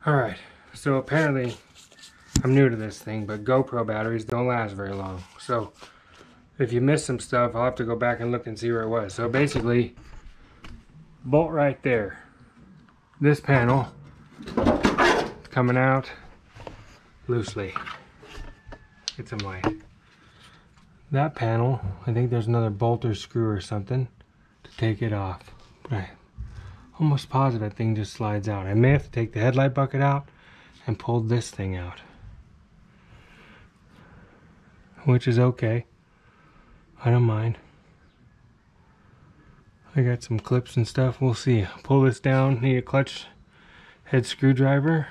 Alright, so apparently I'm new to this thing, but GoPro batteries don't last very long. So if you missed some stuff, I'll have to go back and look and see where it was. So basically, bolt right there. This panel coming out loosely. Get some light. That panel, I think there's another bolt or screw or something to take it off. But I'm almost positive that thing just slides out. I may have to take the headlight bucket out and pull this thing out, which is okay. I don't mind. I got some clips and stuff. We'll see. Pull this down. Need a clutch head screwdriver.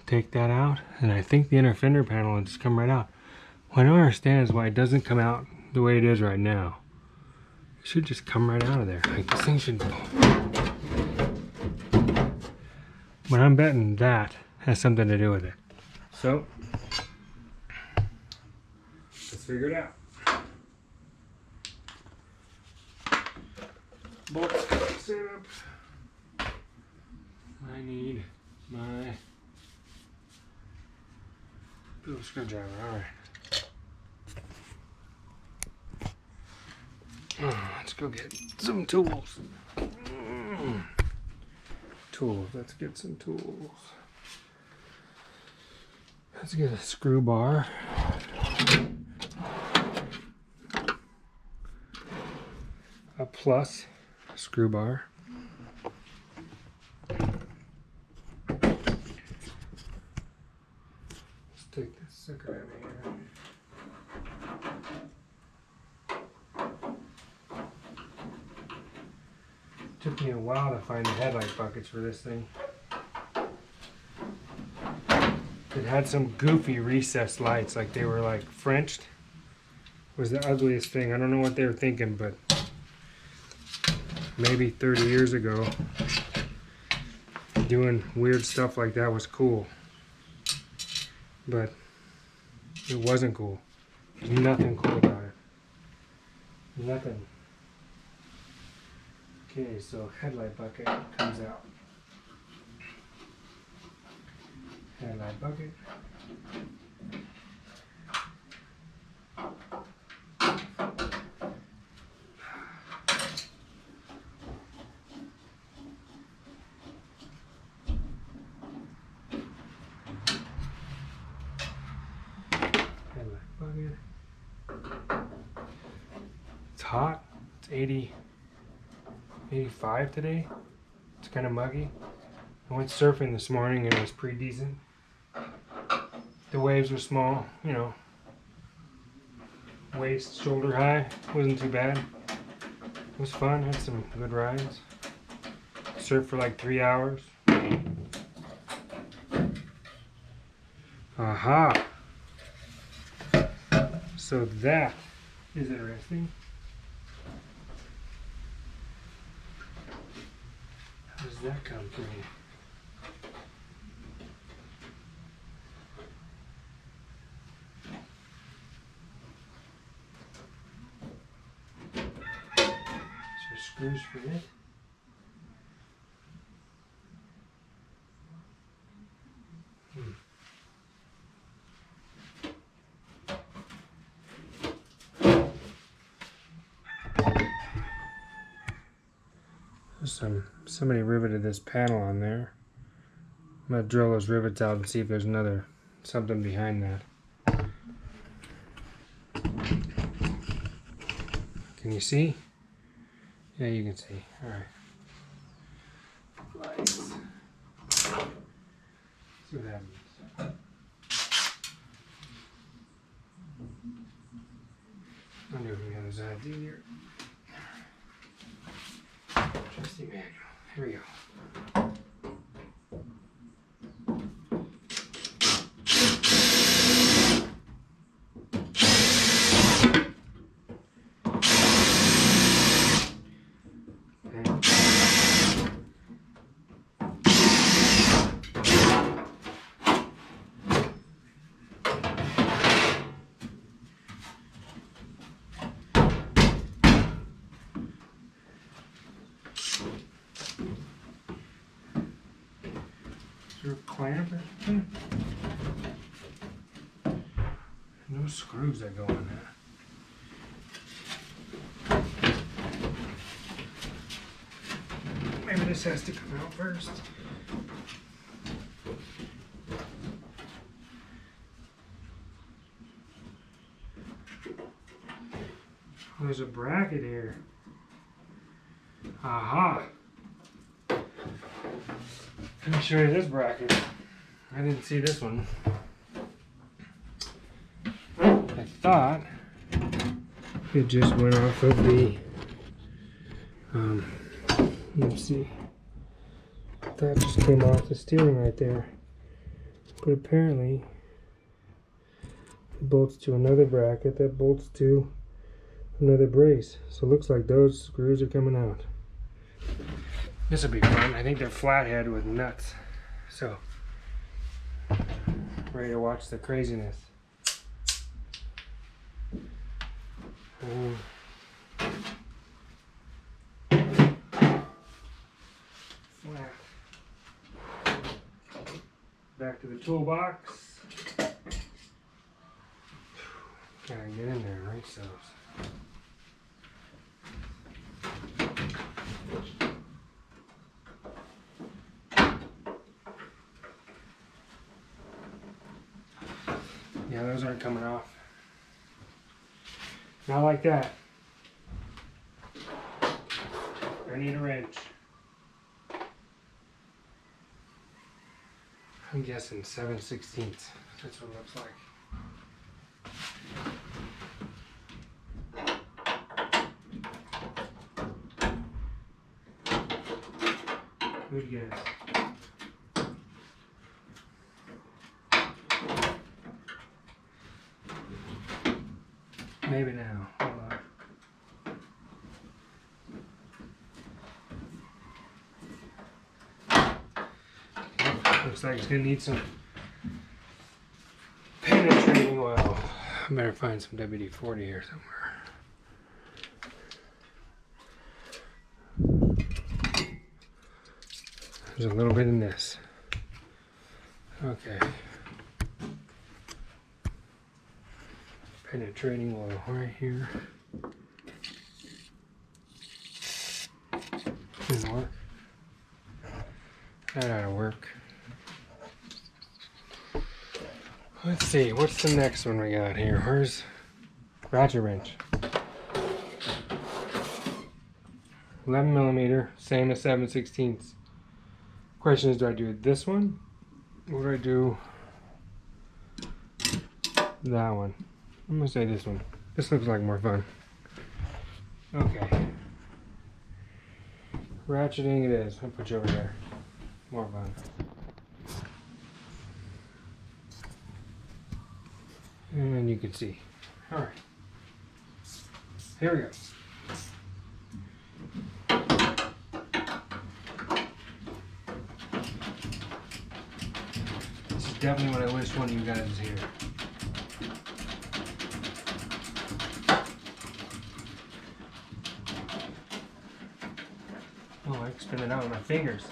Take that out, and I think the inner fender panel will just come right out. What I don't understand is why it doesn't come out the way it is right now. It should just come right out of there. Like, this thing should. But I'm betting that has something to do with it. So let's figure it out. Bolts set up. I need my little screwdriver. Alright. Let's go get some tools. Tools. Let's get some tools. Let's get a screw bar. A plus screw bar. Let's take this sucker out of here. Took me a while to find the headlight buckets for this thing. It had some goofy recessed lights, like they were like Frenched. It was the ugliest thing. I don't know what they were thinking, but maybe 30 years ago, doing weird stuff like that was cool. But it wasn't cool. There's nothing cool about it. Nothing. Okay, so headlight bucket comes out. Headlight bucket. Headlight bucket. It's hot. It's 85 today. It's kind of muggy. I went surfing this morning and it was pretty decent. The waves were small, you know, waist, shoulder high. Wasn't too bad. It was fun. Had some good rides. Surfed for like 3 hours. Aha! So that is interesting. How does that come through? Screws for it. Somebody riveted this panel on there. I'm gonna drill those rivets out and see if there's something behind that. Can you see? Yeah, you can see. All right. Lights. See what happens. I'll do it from the other side. It's easier. Trusty manual. Here we go. there a clamp or something? No screws that go on that. Maybe this has to come out first. There's a bracket here. Aha! Let me show you this bracket. I didn't see this one. I thought it just went off of the, let me see. That just came off the steering right there. But apparently it bolts to another bracket that bolts to another brace. So it looks like those screws are coming out. This will be fun. I think they're flathead with nuts. So, ready to watch the craziness. Back to the toolbox. Gotta get in there and race those. Yeah, those aren't coming off. Not like that. I need a wrench. I'm guessing 7/16. That's what it looks like. Good guess. Maybe now. Hold on. Looks like it's gonna need some penetrating oil. I better find some WD-40 here somewhere. There's a little bit in this. Okay. Penetrating oil right here. Didn't work. That ought to work. Let's see, what's the next one we got here? Where's ratchet wrench? 11mm, same as 7/16. Question is, do I do this one? Or do I do that one? I'm gonna say this one. This looks like more fun. Okay. Ratcheting it is. I'll put you over there. More fun. And you can see. Alright. Here we go. This is definitely what I wish one of you guys was here. Oh, I can spin it out with my fingers.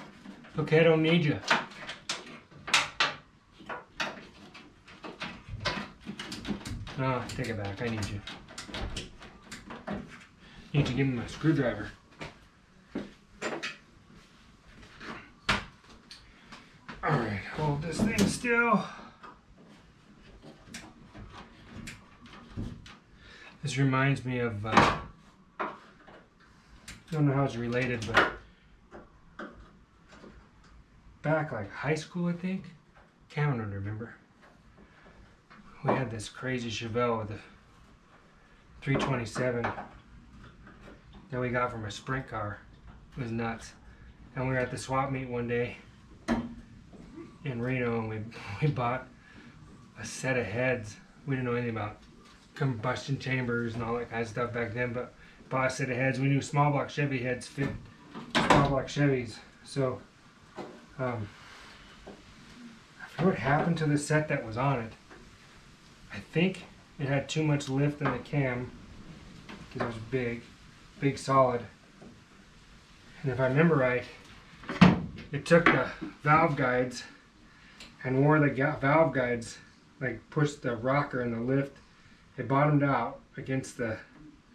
Okay, I don't need you. No, take it back. I need you. Need to give me my screwdriver. Alright, hold this thing still. This reminds me of, I don't know how it's related, but back like high school, I think. Can't remember. We had this crazy Chevelle with a 327 that we got from a sprint car. It was nuts. And we were at the swap meet one day in Reno, and we bought a set of heads. We didn't know anything about combustion chambers and all that kind of stuff back then, but bought a set of heads. We knew small block Chevy heads fit small block Chevys. So I forget what happened to the set that was on it. I think it had too much lift in the cam because it was big solid. And if I remember right, it took the valve guides and wore the valve guides, like pushed the rocker and the lift. It bottomed out against the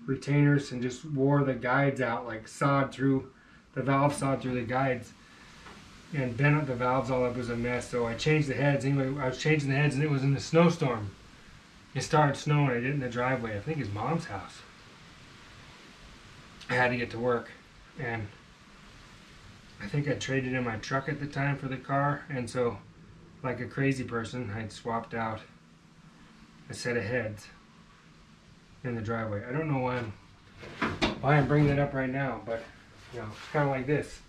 retainers and just wore the guides out, like sawed through the valve, sawed through the guides, and bent the valves all up. It was a mess. So I changed the heads. Anyway, I was changing the heads, and it was in the snowstorm. It started snowing. I did it in the driveway. I think his mom's house. I had to get to work, and I think I traded in my truck at the time for the car, and so, like a crazy person, I'd swapped out a set of heads in the driveway. I don't know why I'm bringing that up right now, but you know, it's kind of like this.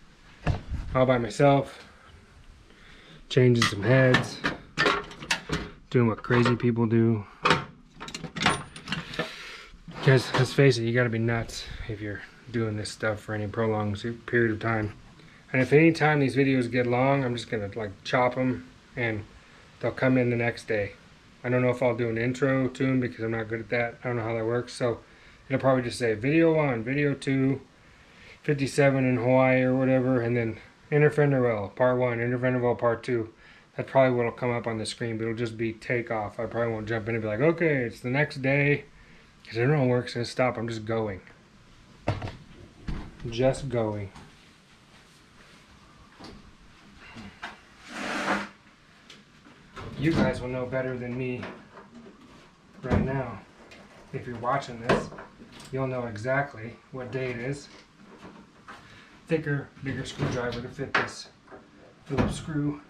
All by myself, changing some heads, doing what crazy people do. Because let's face it, you gotta be nuts if you're doing this stuff for any prolonged period of time. And if any time these videos get long, I'm just gonna like chop them and they'll come in the next day. I don't know if I'll do an intro to them because I'm not good at that. I don't know how that works. So it'll probably just say video 1, video 2, 57 in Hawaii or whatever, and then interfender well, part 1, interfender well, part 2. That's probably what'll come up on the screen, but it'll just be takeoff. I probably won't jump in and be like, okay, it's the next day. Because it don't work, so stop. I'm just going. Just going. You guys will know better than me right now. If you're watching this, you'll know exactly what day it is. Thicker, bigger screwdriver to fit this Phillips screw.